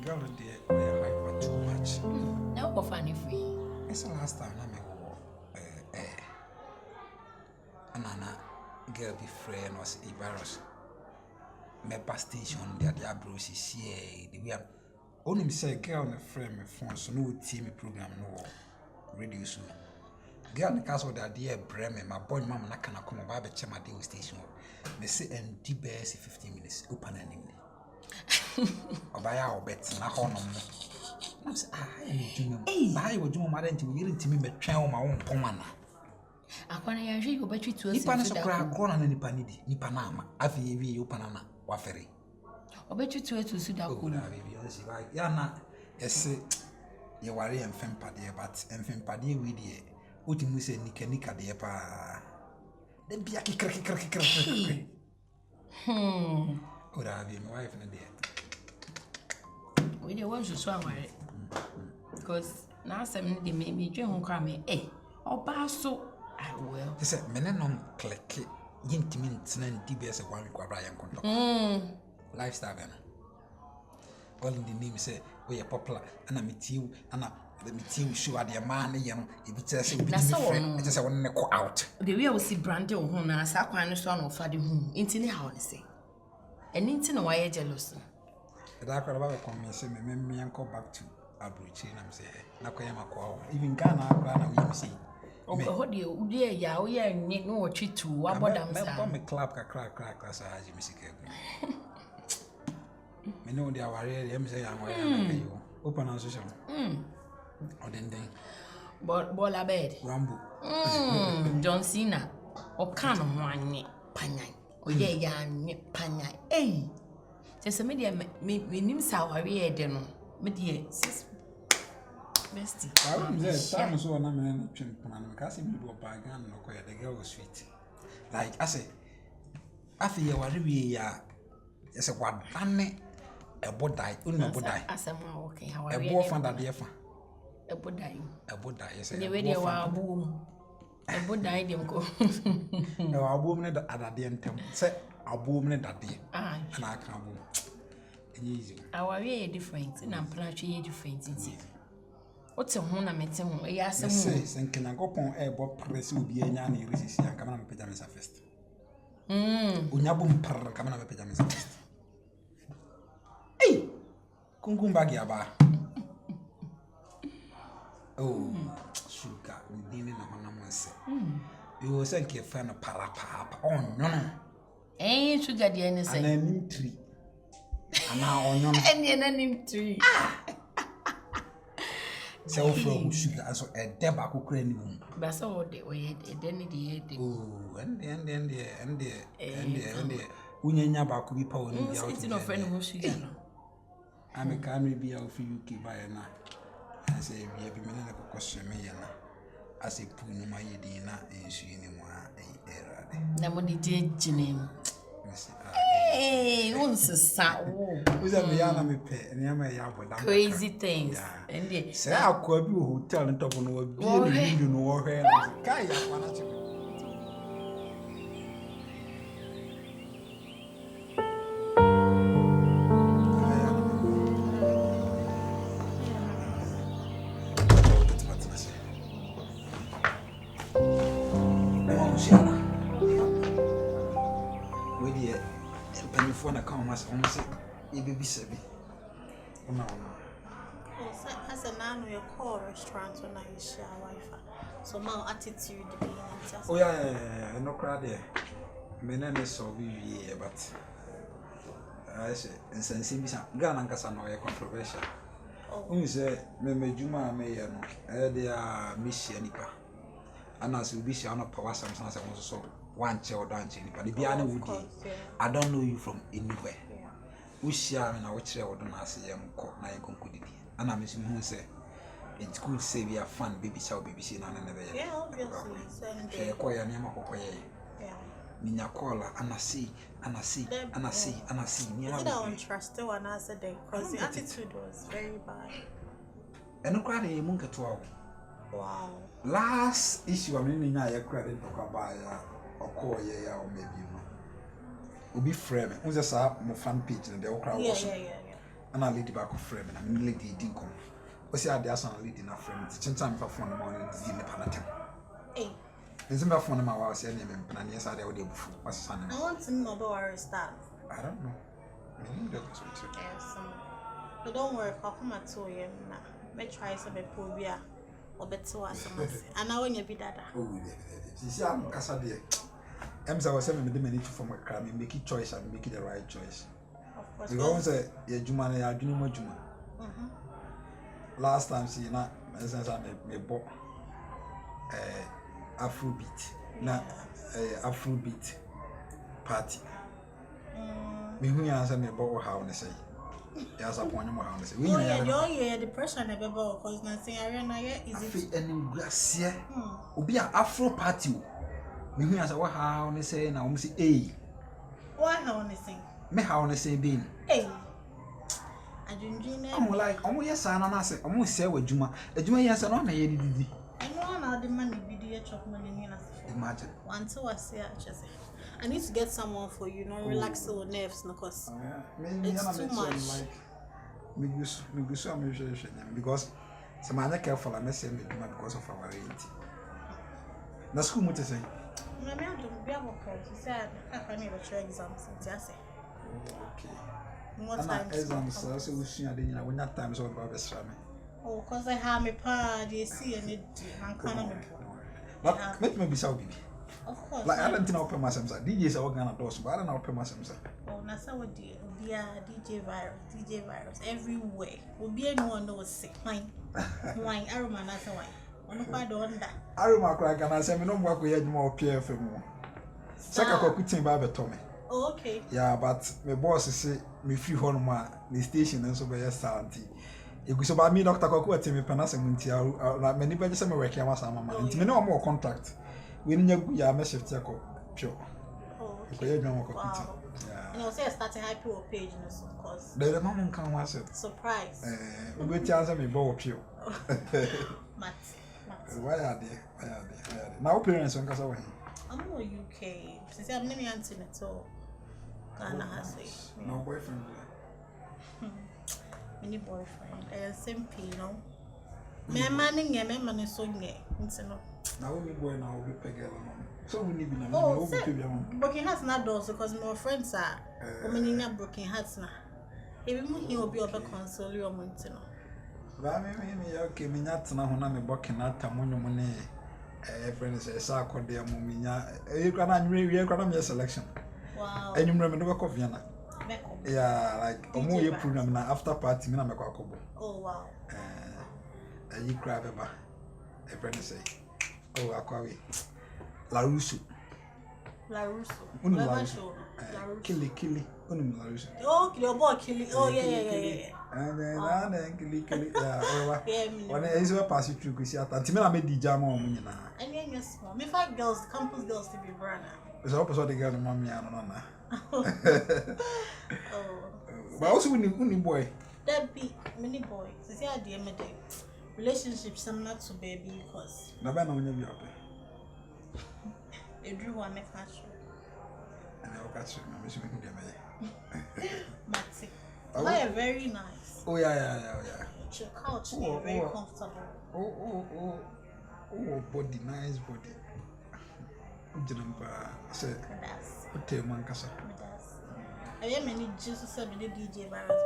girl there, we hyper too much. Now go funny free. It's the last time I Anna girl be friend was Ibaros. My past station, the Abros is here. The way only say girl my friend my phone, so no TV program no radio soon. Girl the castle that dear Bremen, my boy mama na can come over the chama deal station. They say and deep 15 minutes open and or buy our bets na hono mo. I say I would do my rent to you to me be trail my own pomana. Akwana ya hwe obetwi to nipa na so kra kona na nipa ni di nipa na ama afi wi yo panana wafere obetwi to su da ko na bibi on si ba ya na ese ye ware enfem pade but enfem pade wi die otimu se nika de pa de bia kikra ora bi my wife na de we dey want so aware because na asem ni de me dwe ho kwa me oba so well. They said, "Menenom click intimate and DBS one week Brian control. Lifestyle. All in the name say, we are popular, and I meet you, and the meeting show at the man, you know, if it's a it is a one go out. The way I will see Brandy or Hona, Sakwan son of Fadi whom, into the house, say. And into no why jealous. The dark about come say, me and go back to Abuchi, and I'm saying, Nakayama, even Ghana, we see. Oh, dear, ya, we are no treat to what I'm saying. Me clap crack as I music. Me know they are really say I'm open association. Or then Bola bed. Rambo. John Cena. Or can one panyai. Oh, yeah, panyai. Eh. Just a media me nim sour deno. Media sis. Bestie. I was there, time so na me na twem pona na ka se bi do bagan no ko ya the girl was sweet. Like I say afi ye ware wi ya say wadane ebodai unu ebodai asema okay how are you ebo fan da de fa ebodai say the way they wa boom ebodai dem ko e wa boom ne da adade entem say aboom ne dade na aka boom easy our way different na plan twe different thing. What's a hona meeting? Yes, and can I go upon a bob press will be a yan resist and come on pajamas first. Unyabum per come on pajamas first. Hey, Kungum Bagiaba. Oh, sugar, we didn't know what say. You will send a fan of parapapa. Oh, no. Eh, sugar, the NSA. And tree. And now on your name tree. So from sugar as a debacle cranium. But so they were then the oh, and Unya Baku be power in the outside of friend who sugar. I'm a canary be out for you keep by na. I say, we have been a question me I say, Punu my dina and she anymore a error. Nobody did name. Hey, once a sow. Who's a Yana me pay and Yama Yabo crazy things. And they say, I'll call you who tell and top on what you know her. Kaya, for the commerce on say you be sabi. No. As a man we call restaurant when I share Wi-Fi. So my attitude being just oh yeah, no crowd there. Me na me so be but I say and sense be some Ghana nkasa no controversial. Oh say me medjuma me ye no e dia mission nipa. Ana so be share no power something say so one chair or don't but the biane would I don't know you from anywhere. We share me na we chair or don't say yam ko na yen konkodi and I'm who say it's good say we are fun baby show baby see na never yeah obviously say ko ya nyama ko ye yeah minya kola and I see you don't trust the one as a day because the attitude was very bad and no crowd e munka to wow last issue I mean nya ya credit to ka ba ya or maybe you know. Will be frame. Who's a mo fan page and the okra was. and a lady back of frame and I'm lady dinkum. What's the idea? Some lady in a frame. It's time for phone morning. Zim panatem. Hey, There's a phone my house and I'm yes, I would do before. What's son? I want to know about where it's that. I don't know. Yes, but don't worry, I'll come at 2 a.m. now. May try some phobia or better was and I want you be that. Oh, you see, I'm Cassadia. I was saying, the minute from a crime, make it choice and make it the right choice. Of course, You always say, yeah, Jumani, I do more Juma. Last time, see, now, as I may bought Afrobeat, now Afrobeat party. Me who answer me about how they say. Yes, I want more how they say. Yeah, depression never bought because nothing is it. And Gracia will be an Afro party. Me who answer what how they say now, say, hey. Why how they sing? Me how they say, being. Hey. I didn't dream it. I'm like, yes, I say, almost say with Juma. A Juma, yes, I don't know. I know now the money video chop money in us. Imagine. One, two, I say, I need to get someone for you, not relax your nerves, because it's too much. Because some are not careful, I must say, because of our age. The school would say, I don't be able to say, I can't even try exams. Just okay. More times. Exams, so we see, I didn't know that times all about the oh, because I have a party, see, and it can't. But make me be so baby. Of course. Like I don't think I'll pay myself. DJs are working on those, but I don't know pay myself. Oh, that's how we do. We are DJ virus everywhere. We'll be anyone knows sick. Wine. Aroma, that's why. I'm quite on that. Aroma crack and I say, we don't work with more PFM. Second, I could think about Tommy. Oh, okay. Yeah, but my boss say me free home the station and so by your sanity. You go so by me, Dr. Koku, at me, Panasa, like many pages of work, I was a man. And to me, no more contract. We need your message to pure. Oh, okay. Wow. And I'll say I started happy or page, of course. The mom can was it. Surprise. We will answer me, Bow pure. Matt. Why are they? Now, parents on Casa. I'm not UK. Since I'm naming Anthony at all. Ghana has it. No boyfriend. Mini boyfriend. Same you know. My man is so near. Now we boy now we pay girl. So we need to know. Broken hearts not doors because my friends are women in broken hearts now. If he will be able to console your mountain. But me okay, me not na hona me broken heart amonyo money. Friends say sa akode amominya. You can me selection. Wow. And you remember no coffee na. Yeah, like omo ye program na after party me na me kwa kobo. Oh wow. You grab eba. A friend say, oh, Aquawi. La Russo. Killy. Oh, your boy Killy. Oh, yeah. And then Killy. Yeah, when I is a pass it through Christian. Timina made the jam on me now. And then you're small. Me 5 girls, campus girls to be brother. It's opposite the girl, mommy, and Nana. Oh. But also, when boy. That be many boys. See, I dear me relationships, I'm not so baby because. Never know when you be up. They drew one catch. And I'll catch you. I'm missing you. Maxi. Why are very nice. Oh, yeah. Your couch is very comfortable. Oh, body, nice body. Say, hotel Mancasa. I am many Jesus said the DJ virus.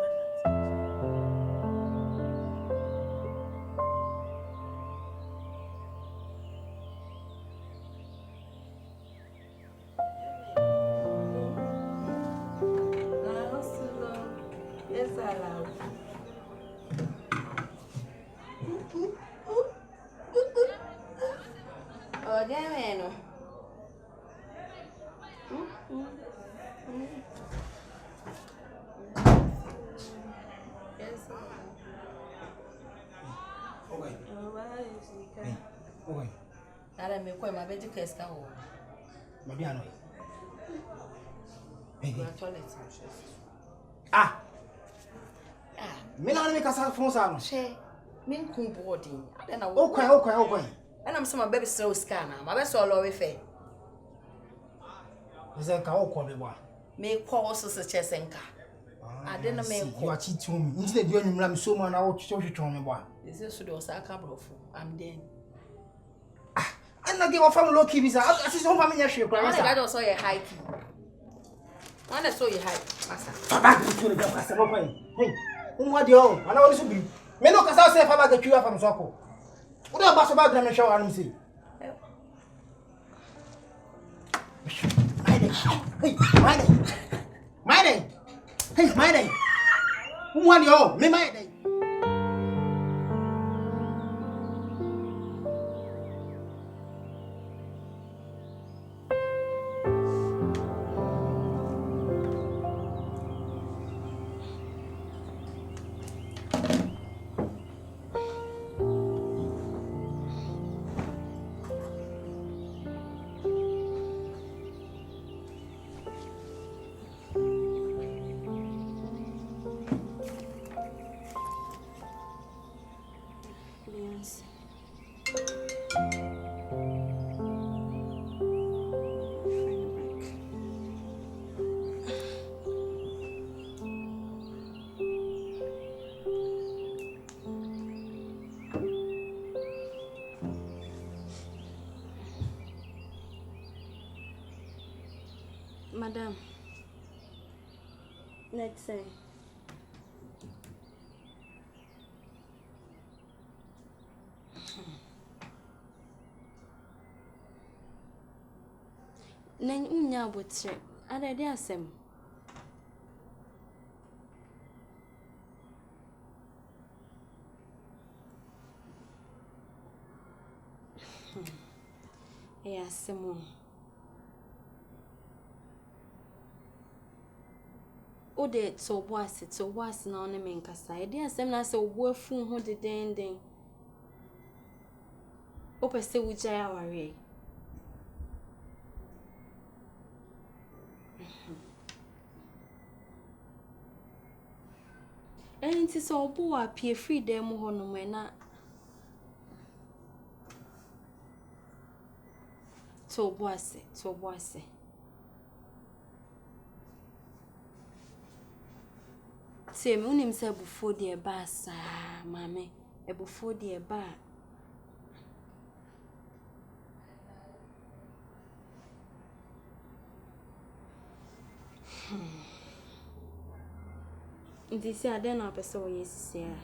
Me not make a phone sound. She, me boarding. Then I okay. And I'm some baby so scanner. My best all over fair. Is that call me one? Me call also such a senka. I didn't make you are cheating me. Instead, you're in so man, I will show you to me. Is this so the I'm there. I'm not giving a family low key visa. I see some family share. I don't saw your hiking. When I saw you hike, master. Hey, what do you own? I know this will be. Me no cause I say if I get you from Soko. What do you about about the show and see? Hey, my day. Hey, my day. Who want you own? Me my day. Madam, let's say. Nan unya botre, ada dia asem. Ya asem. Ode to was na on me nkasa e dey asem na se obo afu ho dedenden o pese wuja ya ware enti so obo wa pie free dem ho no me na to boase say me unim say before the ba sa mame e before the ba Ndisi ade na pese o yesisi a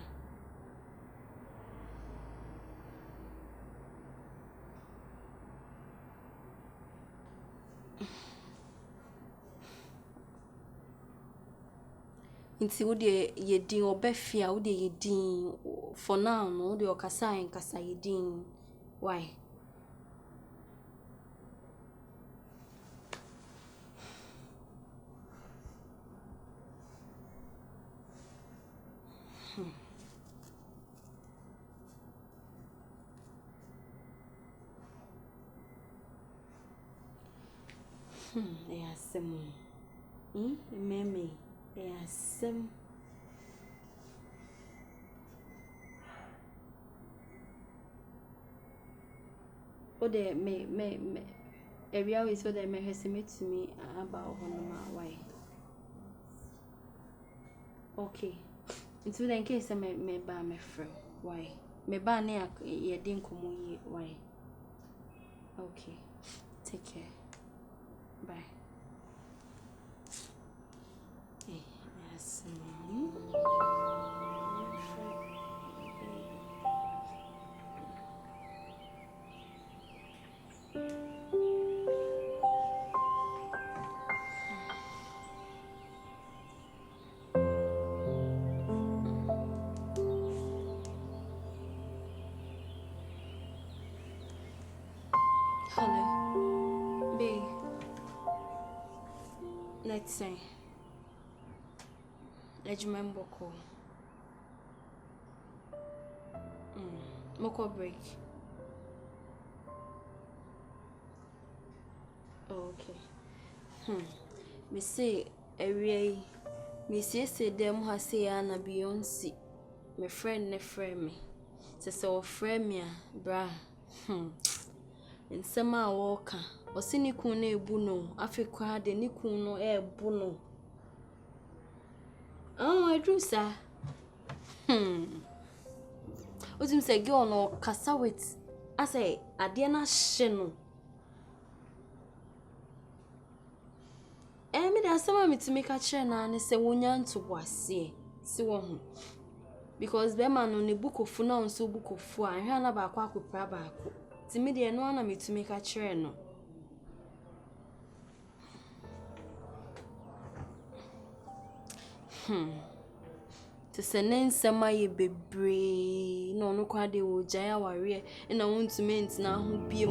Inti wode yedin obefia wode yedin for now no wode okasa nkasa yedin why Yes, meme. Yes, Ode me area we so that me hestimate to me about honoma why. Okay. Into then case me ba me friend why. Me ba ne ye din komo yi why. Okay. Take care. Bye. Yes. Hello. Babe. Let's say. Let's remember call. Moko break. Oh, okay. Me say me say them ha say na Beyonce. My friend ne friend me. Se o friend me bra. Nsema a woka. Osi ni kun na ebu no. Afekwa de ni kun no ebu no. Oh, I do, sir. What you say, girl, no, kasa with. I say, Adiana Sheno. Me da sama me to make a chair na and say, Wunyan to was see one. Because Beman on the book of Funa and so book of four, and Hana Bakwaku Prabako. Timidity no one me to make a chair no. To send some ye bebre no quade o jaya warrior and I want to mint now who be